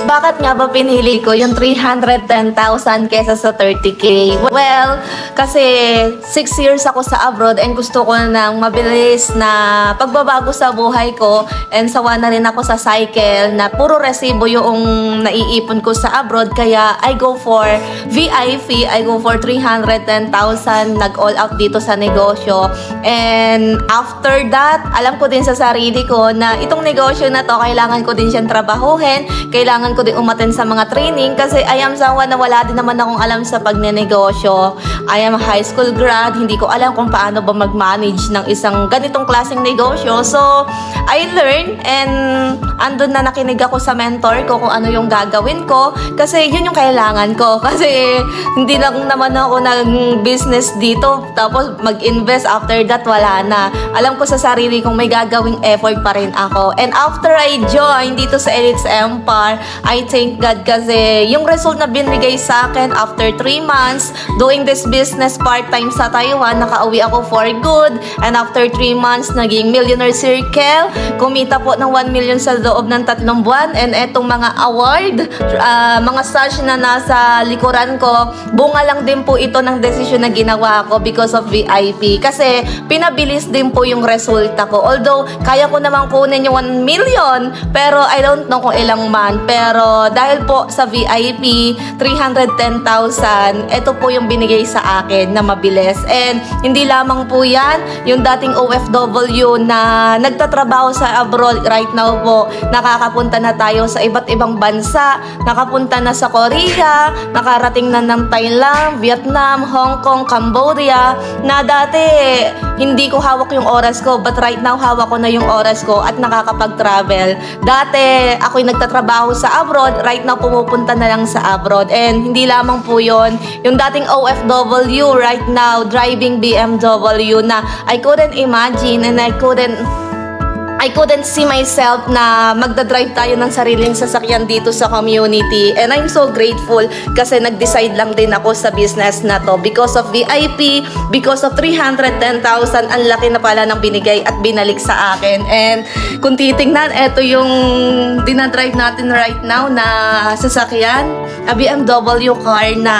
Bakit nga ba pinili ko yung 310,000 kesa sa 30K? Well, kasi 6 years ako sa abroad and gusto ko ng mabilis na pagbabago sa buhay ko, and sawa na rin ako sa cycle na puro resibo yung naiipon ko sa abroad, kaya I go for VIP, I go for 310,000, nag-all out dito sa negosyo. And after that, alam ko din sa sarili ko na itong negosyo na to, kailangan ko din siyang trabahuhin, kailangan ko din umattend sa mga training kasi I am someone na wala din naman akong alam sa pagnenegosyo. I am a high school grad, hindi ko alam kung paano ba mag-manage ng isang ganitong klaseng negosyo. So, I learned, and andun na nakinig ako sa mentor ko kung ano yung gagawin ko kasi yun yung kailangan ko. Kasi hindi lang naman ako nag-business dito tapos mag-invest, after that wala na. Alam ko sa sarili kong may gagawing effort pa rin ako. And after I joined dito sa Elites Empire, I thank God kasi yung result na binigay sa akin after 3 months doing this business part-time sa Taiwan, nakauwi ako for good. And after 3 months, naging Millionaire Circle. Kumita po ng 1 million sa loob ng 3 buwan. And etong mga award, mga sash na nasa likuran ko, bunga lang din po ito ng desisyon na ginawa ko because of VIP. Kasi pinabilis din po yung resulta ko. Although, kaya ko naman kunin yung 1 million, pero I don't know kung ilang month. Pero dahil po sa VIP, 310,000, ito po yung binigay sa akin na mabilis. And hindi lamang po yan, yung dating OFW na nagtatrabaho sa abroad, right now po, nakakapunta na tayo sa iba't ibang bansa, nakapunta na sa Korea, nakarating na ng Thailand, Vietnam, Hong Kong, Cambodia, na dati hindi ko hawak yung oras ko, but right now hawak ko na yung oras ko at nakakapag-travel. Dati ako'y nagtatrabaho sa abroad, right now pumupunta na lang sa abroad. And hindi lamang po yon, yung dating OFW, right now driving BMW na I couldn't imagine and I couldn't see myself na magdadrive tayo ng sariling sasakyan dito sa community. And I'm so grateful kasi nag-decide lang din ako sa business na to. Because of VIP, because of 310,000, ang laki na pala ng binigay at binalik sa akin. And kung titingnan, ito yung dinadrive natin right now na sasakyan, a BMW car na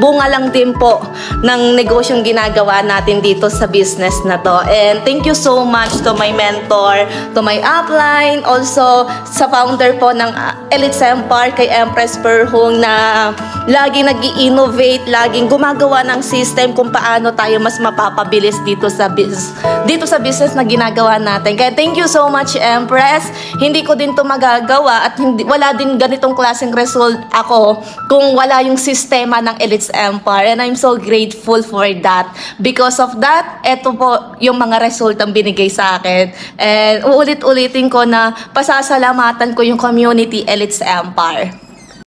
bunga lang din po ng negosyong ginagawa natin dito sa business na to. And thank you so much to my mentor, to my upline, also sa founder po ng Elites Empire, kay Empress Perhung, na laging nag-i-innovate, laging gumagawa ng system kung paano tayo mas mapapabilis dito sa business na ginagawa natin. Kaya thank you so much, Empress. Hindi ko din to magagawa at wala din ganitong klaseng result ako kung wala yung sistema ng Elites Empire. And I'm so grateful for that. Because of that, eto po yung mga result ang binigay sa akin. And uulit-ulitin ko na pasasalamatan ko yung community Elites Empire.